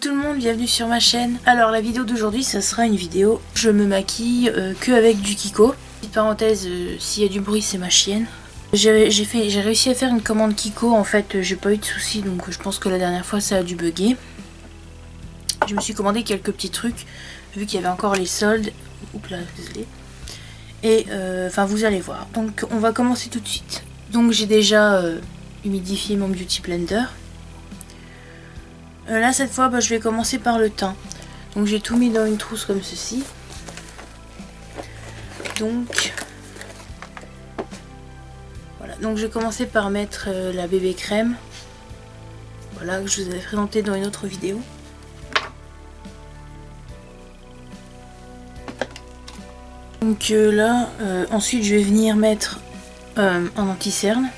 tout le monde, bienvenue sur ma chaîne. Alors la vidéo d'aujourd'hui ça sera une vidéo, je me maquille que avec du Kiko. Petite parenthèse, s'il y a du bruit c'est ma chienne. J'ai réussi à faire une commande Kiko, en fait j'ai pas eu de soucis donc je pense que la dernière fois ça a dû bugger. Je me suis commandé quelques petits trucs vu qu'il y avait encore les soldes. Oups là, désolé. Et enfin vous allez voir. Donc on va commencer tout de suite. Donc j'ai déjà humidifié mon Beauty Blender. Là cette fois je vais commencer par le teint. Donc j'ai tout mis dans une trousse comme ceci. Donc voilà, donc je vais commencer par mettre la bébé crème. Voilà, que je vous avais présenté dans une autre vidéo. Donc là, ensuite je vais venir mettre un anti-cerne.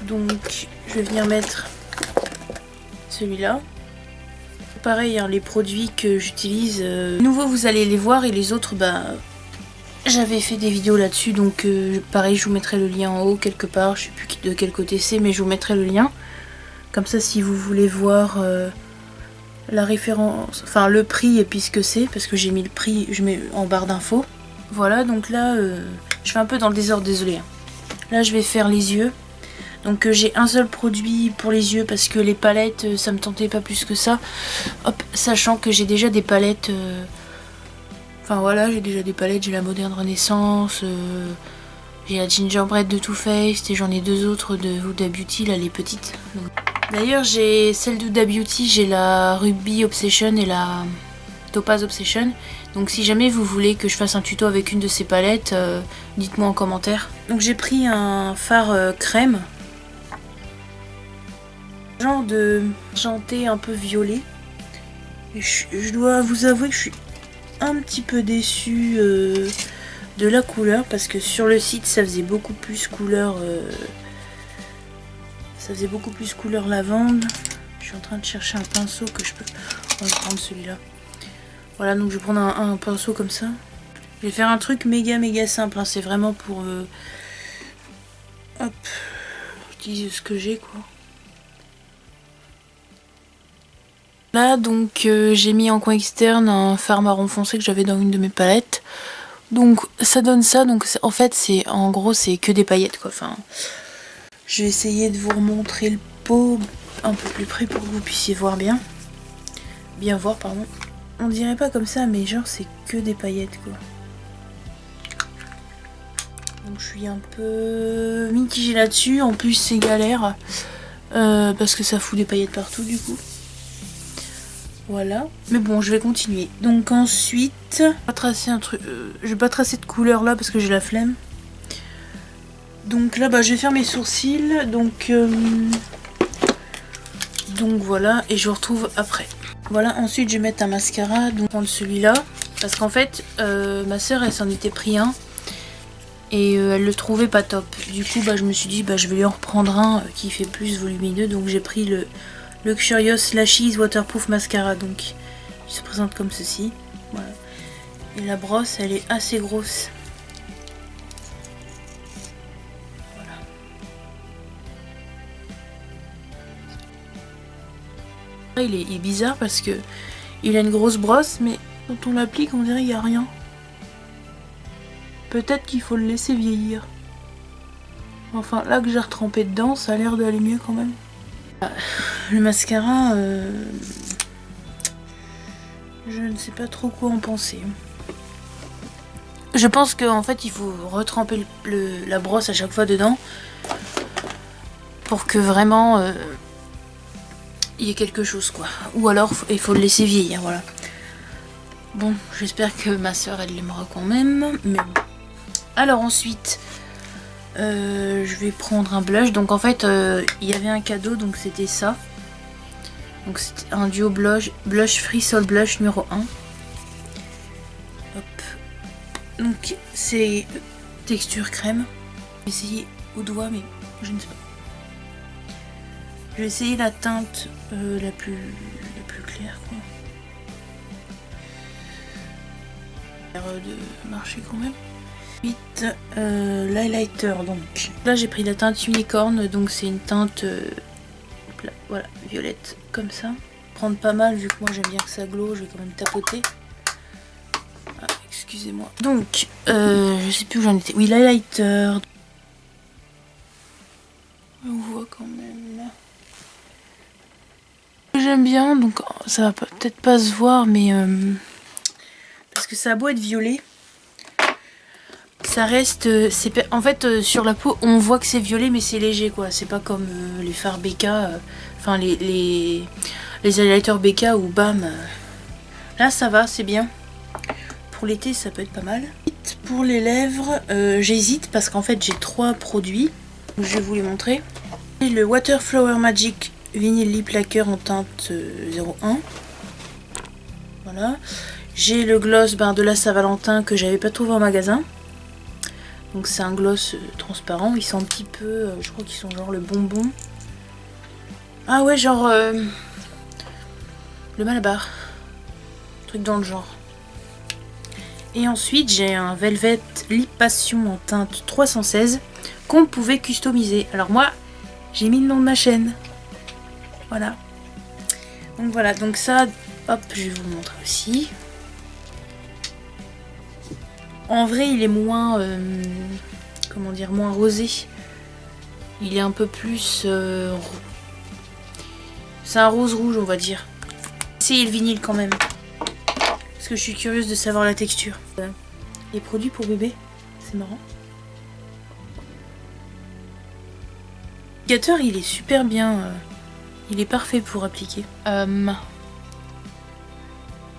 Donc je vais venir mettre celui-là. Pareil, hein, les produits que j'utilise, nouveau vous allez les voir et les autres, j'avais fait des vidéos là-dessus, donc pareil je vous mettrai le lien en haut quelque part, je sais plus de quel côté c'est, mais je vous mettrai le lien. Comme ça si vous voulez voir la référence, enfin le prix et puis ce que c'est, parce que j'ai mis le prix, je mets en barre d'infos. Voilà, donc là je fais un peu dans le désordre, désolé. Là je vais faire les yeux. Donc j'ai un seul produit pour les yeux parce que les palettes ça me tentait pas plus que ça. Hop, sachant que j'ai déjà des palettes. Enfin voilà, j'ai déjà des palettes, j'ai la Moderne Renaissance, j'ai la Gingerbread de Too Faced et j'en ai deux autres de Huda Beauty, là les petites. D'ailleurs j'ai celle d'Huda Beauty, j'ai la Ruby Obsession et la Topaz Obsession. Donc si jamais vous voulez que je fasse un tuto avec une de ces palettes, dites-moi en commentaire. Donc j'ai pris un fard crème. Genre de argenté un peu violet. Et je dois vous avouer que je suis un petit peu déçue de la couleur parce que sur le site ça faisait beaucoup plus couleur lavande. Je suis en train de chercher un pinceau que je peux. On va prendre celui-là. Voilà, donc je vais prendre un pinceau comme ça. Je vais faire un truc méga simple, hein. C'est vraiment pour hop, utiliser ce que j'ai quoi. Là donc j'ai mis en coin externe un fard marron foncé que j'avais dans une de mes palettes. Donc ça donne ça, donc en fait c'est en gros c'est que des paillettes quoi. Enfin, je vais essayer de vous remontrer le pot un peu plus près pour que vous puissiez voir bien. Bien voir pardon. On dirait pas comme ça mais genre c'est que des paillettes quoi. Donc je suis un peu mitigée là-dessus, en plus c'est galère parce que ça fout des paillettes partout du coup. Voilà, mais bon je vais continuer. Donc ensuite, je vais pas tracer un truc, je vais pas tracer de couleur là parce que j'ai la flemme. Donc là je vais faire mes sourcils, donc voilà, et je vous retrouve après. Voilà, ensuite je vais mettre un mascara, donc prendre celui-là, parce qu'en fait ma soeur elle s'en était pris un et elle le trouvait pas top. Du coup je me suis dit je vais lui en reprendre un qui fait plus volumineux, donc j'ai pris le Luxurious Lashes Waterproof Mascara, donc il se présente comme ceci. Voilà. Et la brosse elle est assez grosse. Voilà. Il est bizarre parce que il a une grosse brosse, mais quand on l'applique on dirait qu'il n'y a rien. Peut-être qu'il faut le laisser vieillir. Enfin là que j'ai retrempé dedans, ça a l'air d'aller mieux quand même. Le mascara, je ne sais pas trop quoi en penser. Je pense qu'en fait il faut retremper la brosse à chaque fois dedans pour que vraiment il y ait quelque chose quoi. Ou alors il faut le laisser vieillir, voilà. Bon, j'espère que ma soeur elle l'aimera quand même. Mais bon. Alors ensuite je vais prendre un blush. Donc en fait il y avait un cadeau, donc c'était ça. Donc c'était un duo blush Free Soul Blush numéro 1. Hop. Donc c'est texture crème. Je vais essayer au doigt mais je ne sais pas. Je vais essayer la teinte la plus claire quoi. Ça a l'air de marcher quand même. Ensuite l'highlighter, donc là j'ai pris la teinte unicorne, donc c'est une teinte voilà, violette comme ça. Prendre pas mal vu que moi j'aime bien que ça glow, je vais quand même tapoter. Ah, excusez-moi. Donc, je sais plus où j'en étais. Oui, l'highlighter. On voit quand même là. J'aime bien, donc ça va peut-être pas se voir, mais parce que ça a beau être violet, ça reste. En fait, sur la peau, on voit que c'est violet, mais c'est léger quoi. C'est pas comme les fards BK, enfin les highlighters BK ou bam. Là, ça va, c'est bien. Pour l'été, ça peut être pas mal. Pour les lèvres, j'hésite parce qu'en fait, j'ai 3 produits. Je vais vous les montrer. Le Water Flower Magic Vinyl Lip Lacquer en teinte 01. Voilà. J'ai le gloss de la Saint-Valentin que j'avais pas trouvé en magasin. Donc c'est un gloss transparent. Ils sont un petit peu, je crois qu'ils sont genre le bonbon. Ah ouais, genre le Malabar. Truc dans le genre. Et ensuite j'ai un Velvet Lip Passion en teinte 316 qu'on pouvait customiser. Alors moi, j'ai mis le nom de ma chaîne. Voilà. Donc voilà, donc ça, hop, je vais vous montrer aussi. En vrai, il est moins, comment dire, moins rosé. Il est un peu plus... c'est un rose rouge, on va dire. Essayez le vinyle quand même. Parce que je suis curieuse de savoir la texture. Les produits pour bébé, c'est marrant. L'applicateur, il est super bien. Il est parfait pour appliquer.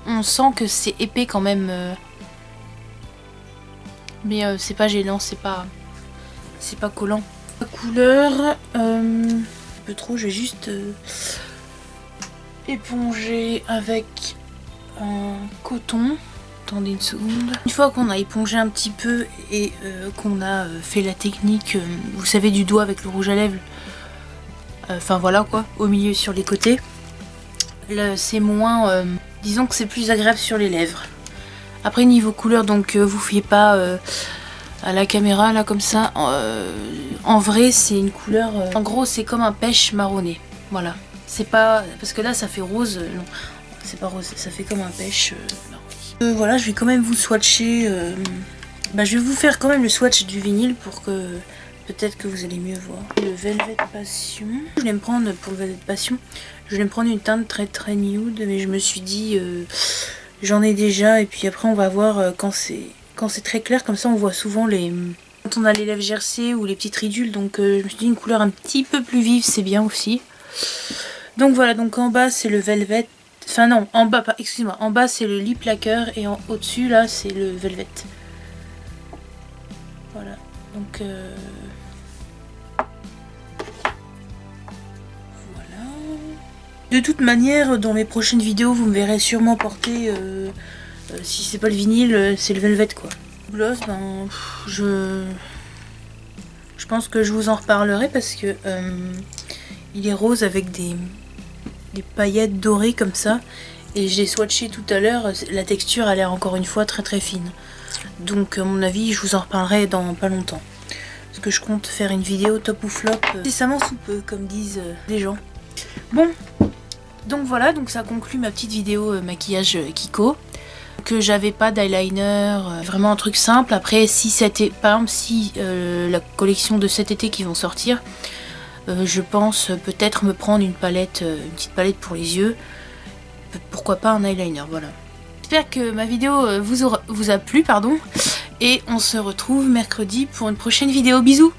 On sent que c'est épais quand même. Mais c'est pas gênant, c'est pas collant. La couleur, un peu trop, je vais juste éponger avec un coton. Attendez une seconde. Une fois qu'on a épongé un petit peu et qu'on a fait la technique, vous savez, du doigt avec le rouge à lèvres. Enfin voilà quoi, au milieu sur les côtés. C'est moins... disons que c'est plus agréable sur les lèvres. Après niveau couleur, donc vous fiez pas à la caméra là comme ça. En vrai c'est une couleur... en gros c'est comme un pêche marronné. Voilà. C'est pas... Parce que là ça fait rose. Non, c'est pas rose, ça fait comme un pêche marronné. Voilà, je vais quand même vous swatcher... je vais vous faire quand même le swatch du vinyle pour que... Peut-être que vous allez mieux voir. Le Velvet Passion. Je voulais me prendre, pour le Velvet Passion, je voulais me prendre une teinte très nude, mais je me suis dit, j'en ai déjà, et puis après on va voir quand c'est très clair, comme ça on voit souvent les... Quand on a les lèvres gercées ou les petites ridules, donc je me suis dit une couleur un petit peu plus vive, c'est bien aussi. Donc voilà, donc en bas c'est le Velvet, enfin non, en bas, excusez-moi, en bas c'est le Lip Lacquer, et au-dessus là c'est le Velvet. Voilà, donc... De toute manière, dans mes prochaines vidéos, vous me verrez sûrement porter, si c'est pas le vinyle, c'est le Velvet quoi. Gloss, je pense que je vous en reparlerai parce que il est rose avec des paillettes dorées comme ça. Et j'ai swatché tout à l'heure, la texture a l'air encore une fois très fine. Donc à mon avis, je vous en reparlerai dans pas longtemps. Parce que je compte faire une vidéo top ou flop, décemment sous peu, comme disent les gens. Bon. Donc voilà, donc ça conclut ma petite vidéo maquillage Kiko. Que j'avais pas d'eyeliner, vraiment un truc simple. Après, si c'était, par exemple, si la collection de cet été qui vont sortir, je pense peut-être me prendre une petite palette pour les yeux. Pourquoi pas un eyeliner, voilà. J'espère que ma vidéo vous a plu, pardon. Et on se retrouve mercredi pour une prochaine vidéo. Bisous!